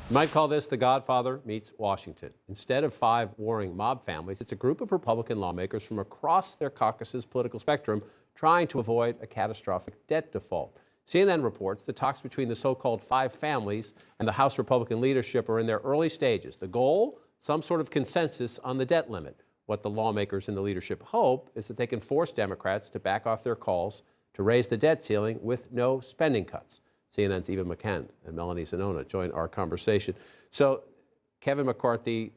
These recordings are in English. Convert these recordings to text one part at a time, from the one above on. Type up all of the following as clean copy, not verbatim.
You might call this The Godfather meets Washington. Instead of 5 warring mob families, it's a group of Republican lawmakers from across their caucus's political spectrum trying to avoid a catastrophic debt default. CNN reports the talks between the so-called 5 families and the House Republican leadership are in their early stages. The goal? Some sort of consensus on the debt limit. What the lawmakers in the leadership hope is that they can force Democrats to back off their calls to raise the debt ceiling with no spending cuts. CNN's Eva McCann and Melanie Zanona join our conversation. So Kevin McCarthy,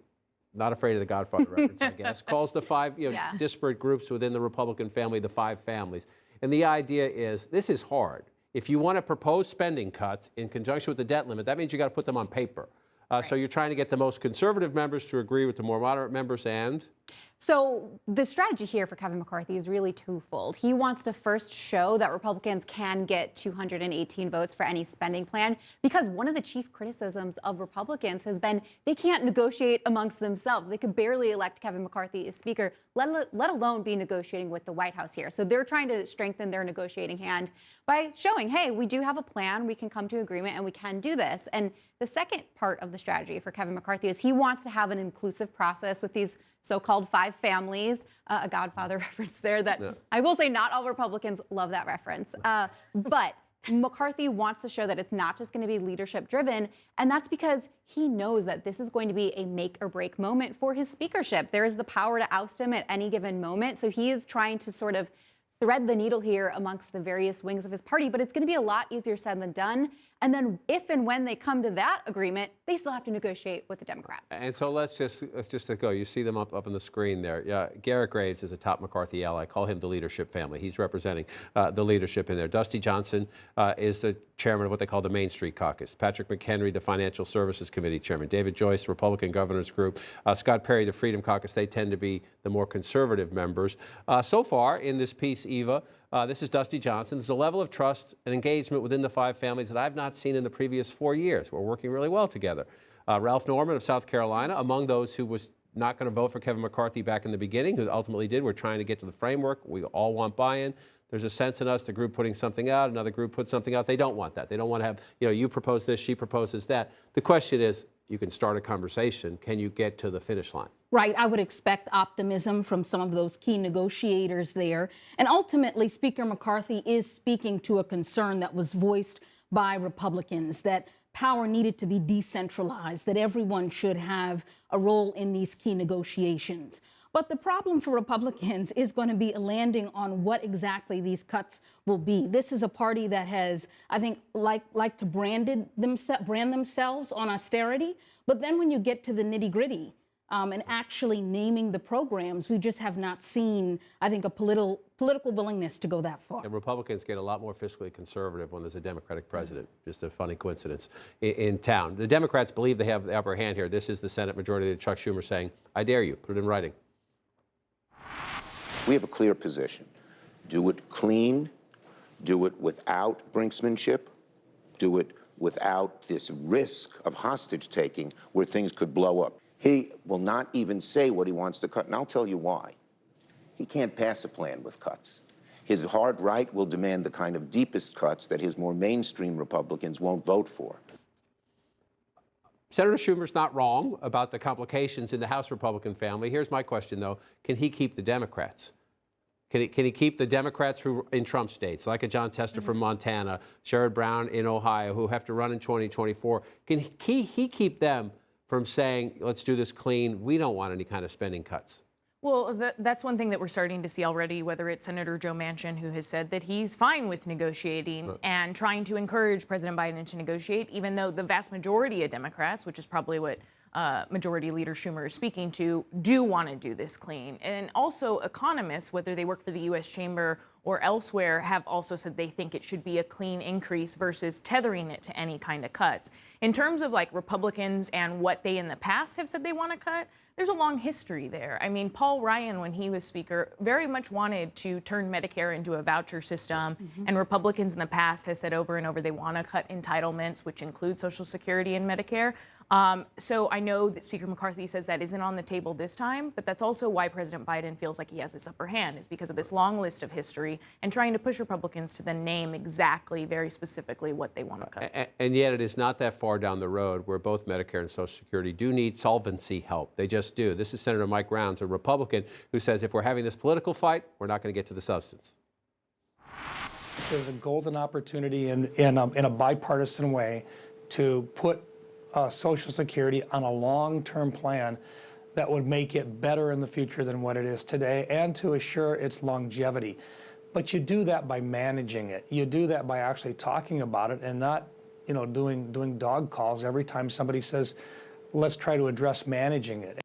not afraid of the Godfather reference, I guess, calls the 5 disparate groups within the Republican family the 5 families. And the idea is this is hard. If you want to propose spending cuts in conjunction with the debt limit, that means you got to put them on paper. So you're trying to get the most conservative members to agree with the more moderate members and? So the strategy here for Kevin McCarthy is really twofold. He wants to first show that Republicans can get 218 votes for any spending plan, because one of the chief criticisms of Republicans has been they can't negotiate amongst themselves. They could barely elect Kevin McCarthy as Speaker, let alone be negotiating with the White House here. So they're trying to strengthen their negotiating hand by showing, hey, we do have a plan, we can come to agreement, and we can do this. And the second part of the strategy for Kevin McCarthy is he wants to have an inclusive process with these so-called 5 families, a Godfather reference there that I will say not all Republicans love that reference. But McCarthy wants to show that it's not just going to be leadership driven. And that's because he knows that this is going to be a make or break moment for his speakership. There is the power to oust him at any given moment. So he is trying to sort of thread the needle here amongst the various wings of his party, but it's going to be a lot easier said than done. And then if and when they come to that agreement, they still have to negotiate with the Democrats. And so let's just go. You see them up on the screen there. Yeah, Garrett Graves is a top McCarthy ally. Call him the leadership family. He's representing the leadership in there. Dusty Johnson is the chairman of what they call the Main Street Caucus. Patrick McHenry, the Financial Services Committee chairman. David Joyce, Republican Governors Group. Scott Perry, the Freedom Caucus. They tend to be the more conservative members. So far in this piece, Eva, this is Dusty Johnson. There's a level of trust and engagement within the 5 families that I've not seen in the previous 4 years. We're working really well together. Ralph Norman of South Carolina, among those who was not going to vote for Kevin McCarthy back in the beginning, who ultimately did. We're trying to get to the framework. We all want buy-in. There's a sense in us, the group putting something out, another group puts something out. They don't want that. They don't want to have, you propose this, she proposes that. The question is, you can start a conversation. Can you get to the finish line? Right. I would expect optimism from some of those key negotiators there. And ultimately, Speaker McCarthy is speaking to a concern that was voiced by Republicans, that power needed to be decentralized, that everyone should have a role in these key negotiations. But the problem for Republicans is going to be landing on what exactly these cuts will be. This is a party that has, I think, like to brand themselves on austerity. But then when you get to the nitty-gritty and actually naming the programs, we just have not seen, I think, a political willingness to go that far. And Republicans get a lot more fiscally conservative when there's a Democratic president. Just a funny coincidence in town. The Democrats believe they have the upper hand here. This is the Senate Majority Leader Chuck Schumer saying, I dare you, put it in writing. We have a clear position. Do it clean, do it without brinksmanship, do it without this risk of hostage-taking where things could blow up. He will not even say what he wants to cut, and I'll tell you why. He can't pass a plan with cuts. His hard right will demand the kind of deepest cuts that his more mainstream Republicans won't vote for. Senator Schumer's not wrong about the complications in the House Republican family. Here's my question, though. Can he keep the Democrats? Can he keep the Democrats who in Trump states, like a John Tester from Montana, Sherrod Brown in Ohio, who have to run in 2024? Can he keep them from saying, let's do this clean, we don't want any kind of spending cuts? Well, that's one thing that we're starting to see already, whether it's Senator Joe Manchin, who has said that he's fine with negotiating and trying to encourage President Biden to negotiate, even though the vast majority of Democrats, which is probably what Majority Leader Schumer is speaking to, do want to do this clean. And also economists, whether they work for the U.S. Chamber or elsewhere, have also said they think it should be a clean increase versus tethering it to any kind of cuts. In terms of like Republicans and what they in the past have said they want to cut, there's a long history there. I mean, Paul Ryan, when he was Speaker, very much wanted to turn Medicare into a voucher system. And Republicans in the past have said over and over they want to cut entitlements, which include Social Security and Medicare. So I know that Speaker McCarthy says that isn't on the table this time, but that's also why President Biden feels like he has this upper hand, is because of this long list of history and trying to push Republicans to then name exactly, very specifically what they want to cut. And yet it is not that far down the road where both Medicare and Social Security do need solvency help. They just do. This is Senator Mike Rounds, a Republican, who says if we're having this political fight, we're not going to get to the substance. There's a golden opportunity in a bipartisan way to put Social Security on a long-term plan that would make it better in the future than what it is today and to assure its longevity. But you do that by managing it. You do that by actually talking about it and not, doing dog calls every time somebody says, let's try to address managing it.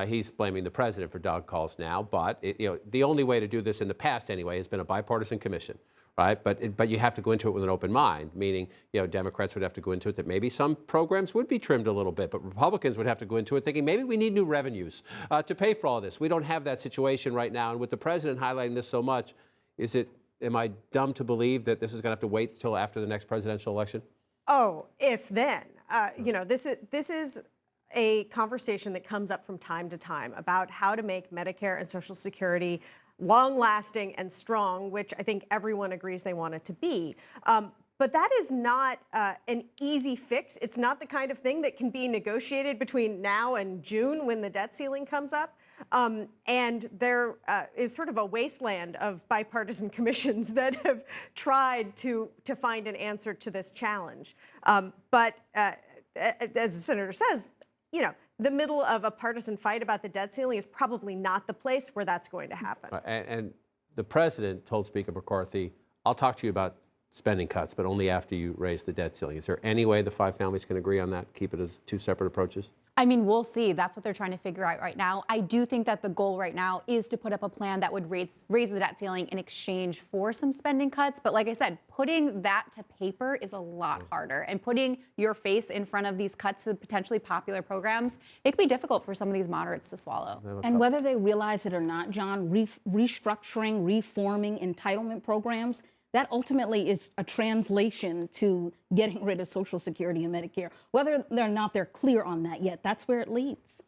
He's blaming the president for dog calls now, but the only way to do this in the past anyway has been a bipartisan commission. Right, but you have to go into it with an open mind, meaning Democrats would have to go into it that maybe some programs would be trimmed a little bit, but Republicans would have to go into it thinking maybe we need new revenues to pay for all this. We don't have that situation right now, and with the president highlighting this so much, am I dumb to believe that this is going to have to wait until after the next presidential election? Oh, if then. This is a conversation that comes up from time to time about how to make Medicare and Social Security long-lasting and strong, which I think everyone agrees they want it to be. But that is not an easy fix. It's not the kind of thing that can be negotiated between now and June when the debt ceiling comes up. And there is sort of a wasteland of bipartisan commissions that have tried to find an answer to this challenge. But as the senator says, the middle of a partisan fight about the debt ceiling is probably not the place where that's going to happen. And the president told Speaker McCarthy, I'll talk to you about spending cuts, but only after you raise the debt ceiling. Is there any way the five families can agree on that, keep it as two separate approaches? I mean, we'll see. That's what they're trying to figure out right now. I do think that the goal right now is to put up a plan that would raise the debt ceiling in exchange for some spending cuts. But like I said, putting that to paper is a lot harder. And putting your face in front of these cuts to potentially popular programs, it could be difficult for some of these moderates to swallow. And whether they realize it or not, John, restructuring, reforming entitlement programs, that ultimately is a translation to getting rid of Social Security and Medicare. Whether or not they're clear on that yet, that's where it leads.